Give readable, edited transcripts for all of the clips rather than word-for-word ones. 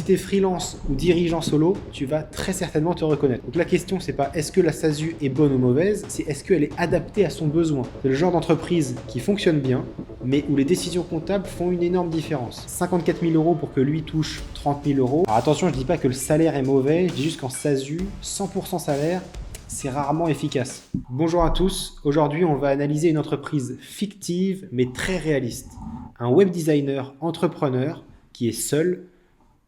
si tu es freelance ou dirigeant solo, tu vas très certainement te reconnaître. Donc la question, c'est pas est-ce que la SASU est bonne ou mauvaise, c'est est-ce qu'elle est adaptée à son besoin. C'est le genre d'entreprise qui fonctionne bien, mais où les décisions comptables font une énorme différence. 54 000 € pour que lui touche 30 000 €. Alors attention, je dis pas que le salaire est mauvais, je dis juste qu'en SASU, 100% salaire, c'est rarement efficace. Bonjour à tous, aujourd'hui on va analyser une entreprise fictive mais très réaliste. Un web designer entrepreneur qui est seul,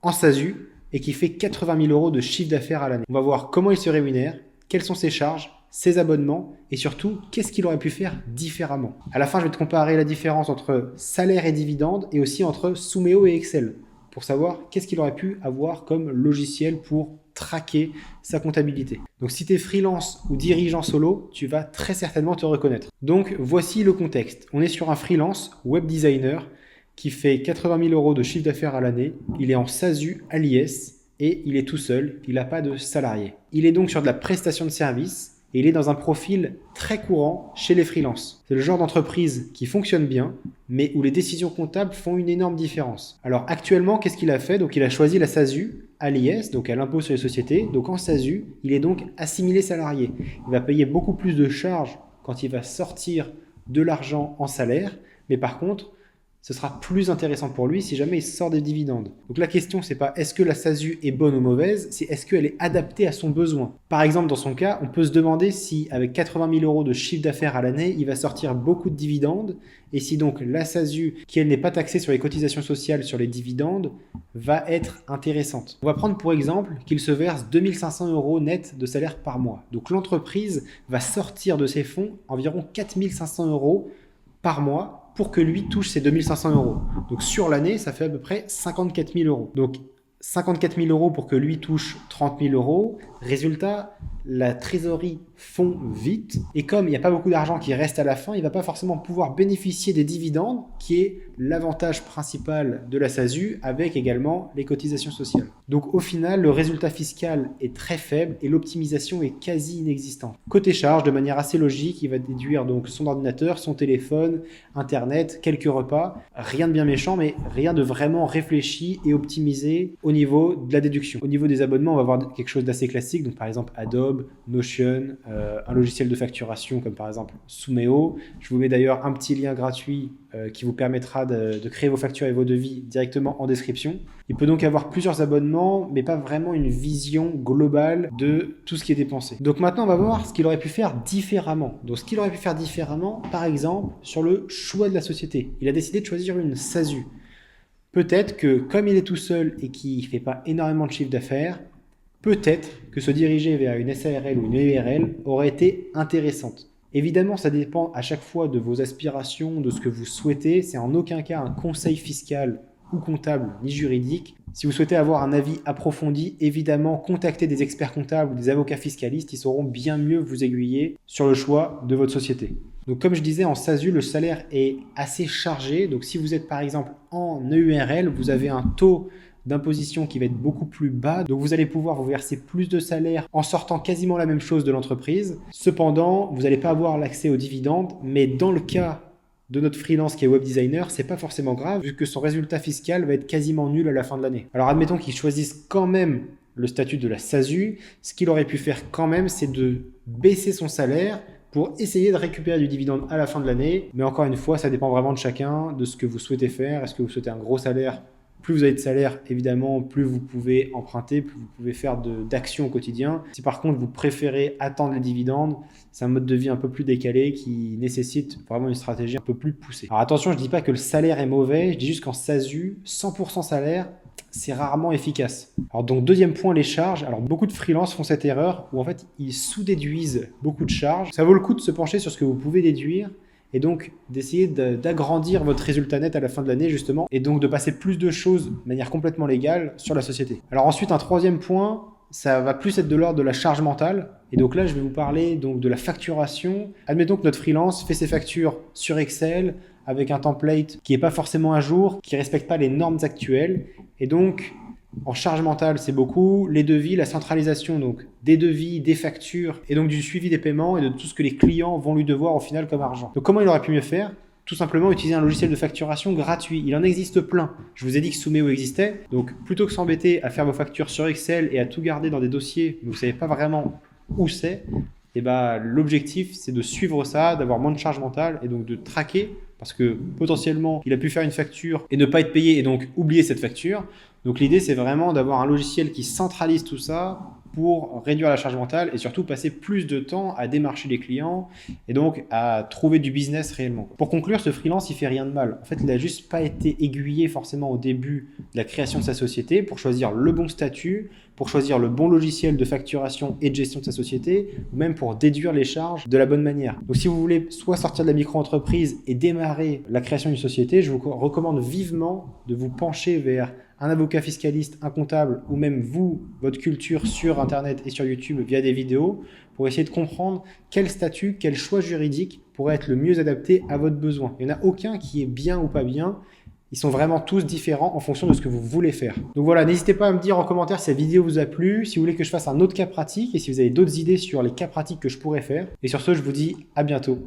en SASU, et qui fait 80 000 € de chiffre d'affaires à l'année. On va voir comment il se rémunère, quelles sont ses charges, ses abonnements, et surtout, qu'est-ce qu'il aurait pu faire différemment. À la fin, je vais te comparer la différence entre salaire et dividende, et aussi entre Souméo et Excel, pour savoir qu'est-ce qu'il aurait pu avoir comme logiciel pour traquer sa comptabilité. Donc si tu es freelance ou dirigeant solo, tu vas très certainement te reconnaître. Donc voici le contexte. On est sur un freelance web designer qui fait 80 000 € de chiffre d'affaires à l'année. Il est en SASU à l'IS et il est tout seul. Il n'a pas de salarié. Il est donc sur de la prestation de service et il est dans un profil très courant chez les freelances. C'est le genre d'entreprise qui fonctionne bien, mais où les décisions comptables font une énorme différence. Alors actuellement, qu'est-ce qu'il a fait? Donc il a choisi la SASU à l'IS, donc à l'impôt sur les sociétés. Donc en SASU, il est donc assimilé salarié. Il va payer beaucoup plus de charges quand il va sortir de l'argent en salaire, mais par contre, ce sera plus intéressant pour lui si jamais il sort des dividendes. Donc la question, c'est pas est-ce que la SASU est bonne ou mauvaise, c'est est-ce qu'elle est adaptée à son besoin. Par exemple, dans son cas, on peut se demander si avec 80 000 € de chiffre d'affaires à l'année, il va sortir beaucoup de dividendes, et si donc la SASU, qui elle n'est pas taxée sur les cotisations sociales sur les dividendes, va être intéressante. On va prendre pour exemple qu'il se verse 2 500 € net de salaire par mois. Donc l'entreprise va sortir de ses fonds environ 4 500 € par mois pour que lui touche ses 2 500 €. Donc sur l'année, ça fait à peu près 54 000 €. Donc 54 000 € pour que lui touche 30 000 €. Résultat, la trésorerie fond vite. Et comme il n'y a pas beaucoup d'argent qui reste à la fin, il ne va pas forcément pouvoir bénéficier des dividendes, qui est l'avantage principal de la SASU, avec également les cotisations sociales. Donc au final, le résultat fiscal est très faible et l'optimisation est quasi inexistante. Côté charge, de manière assez logique, il va déduire donc son ordinateur, son téléphone, Internet, quelques repas. Rien de bien méchant, mais rien de vraiment réfléchi et optimisé au niveau de la déduction. Au niveau des abonnements, on va avoir quelque chose d'assez classique, donc par exemple Adobe, Notion, un logiciel de facturation comme par exemple Souméo. Je vous mets d'ailleurs un petit lien gratuit qui vous permettra de créer vos factures et vos devis directement en description. Il peut donc avoir plusieurs abonnements, mais pas vraiment une vision globale de tout ce qui est dépensé. Donc maintenant, on va voir ce qu'il aurait pu faire différemment. Donc ce qu'il aurait pu faire différemment, par exemple, sur le choix de la société. Il a décidé de choisir une SASU. Peut-être que comme il est tout seul et qu'il ne fait pas énormément de chiffre d'affaires, peut-être que se diriger vers une SARL ou une EURL aurait été intéressante. Évidemment, ça dépend à chaque fois de vos aspirations, de ce que vous souhaitez. C'est en aucun cas un conseil fiscal ou comptable ni juridique. Si vous souhaitez avoir un avis approfondi, évidemment, contactez des experts comptables ou des avocats fiscalistes. Ils sauront bien mieux vous aiguiller sur le choix de votre société. Donc comme je disais, en SASU, le salaire est assez chargé. Donc si vous êtes par exemple en EURL, vous avez un taux d'imposition qui va être beaucoup plus bas. Donc vous allez pouvoir vous verser plus de salaire en sortant quasiment la même chose de l'entreprise. Cependant, vous n'allez pas avoir l'accès aux dividendes, mais dans le cas de notre freelance qui est web designer, c'est pas forcément grave vu que son résultat fiscal va être quasiment nul à la fin de l'année. Alors admettons qu'il choisisse quand même le statut de la SASU. Ce qu'il aurait pu faire quand même, c'est de baisser son salaire pour essayer de récupérer du dividende à la fin de l'année. Mais encore une fois, ça dépend vraiment de chacun, de ce que vous souhaitez faire. Est-ce que vous souhaitez un gros salaire? Plus vous avez de salaire, évidemment, plus vous pouvez emprunter, plus vous pouvez faire d'actions au quotidien. Si par contre, vous préférez attendre les dividendes, c'est un mode de vie un peu plus décalé qui nécessite vraiment une stratégie un peu plus poussée. Alors attention, je ne dis pas que le salaire est mauvais, je dis juste qu'en SASU, 100% salaire, c'est rarement efficace. Alors donc deuxième point, les charges. Alors beaucoup de freelances font cette erreur où en fait, ils sous-déduisent beaucoup de charges. Ça vaut le coup de se pencher sur ce que vous pouvez déduire et donc d'essayer d'agrandir votre résultat net à la fin de l'année justement, et donc de passer plus de choses de manière complètement légale sur la société. Alors ensuite, un troisième point, ça va plus être de l'ordre de la charge mentale, et donc là je vais vous parler donc de la facturation. Admettons que notre freelance fait ses factures sur Excel avec un template qui n'est pas forcément à jour, qui ne respecte pas les normes actuelles, et donc en charge mentale, c'est beaucoup. Les devis, la centralisation donc des devis, des factures et donc du suivi des paiements et de tout ce que les clients vont lui devoir au final comme argent. Donc comment il aurait pu mieux faire? tout simplement utiliser un logiciel de facturation gratuit. Il en existe plein. Je vous ai dit que Sumeo existait, donc plutôt que s'embêter à faire vos factures sur Excel et à tout garder dans des dossiers où vous ne savez pas vraiment où c'est, et bah, l'objectif c'est de suivre ça, d'avoir moins de charge mentale et donc de traquer, parce que potentiellement il a pu faire une facture et ne pas être payé et donc oublier cette facture. Donc l'idée c'est vraiment d'avoir un logiciel qui centralise tout ça pour réduire la charge mentale et surtout passer plus de temps à démarcher les clients et donc à trouver du business réellement. Pour conclure, ce freelance, il fait rien de mal. En fait, il n'a juste pas été aiguillé forcément au début de la création de sa société pour choisir le bon statut, pour choisir le bon logiciel de facturation et de gestion de sa société, ou même pour déduire les charges de la bonne manière. Donc si vous voulez soit sortir de la micro-entreprise et démarrer la création d'une société, je vous recommande vivement de vous pencher vers un avocat fiscaliste, un comptable, ou même vous, votre culture sur Internet et sur YouTube via des vidéos, pour essayer de comprendre quel statut, quel choix juridique pourrait être le mieux adapté à votre besoin. Il n'y en a aucun qui est bien ou pas bien. Ils sont vraiment tous différents en fonction de ce que vous voulez faire. Donc voilà, n'hésitez pas à me dire en commentaire si cette vidéo vous a plu, si vous voulez que je fasse un autre cas pratique et si vous avez d'autres idées sur les cas pratiques que je pourrais faire. Et sur ce, je vous dis à bientôt.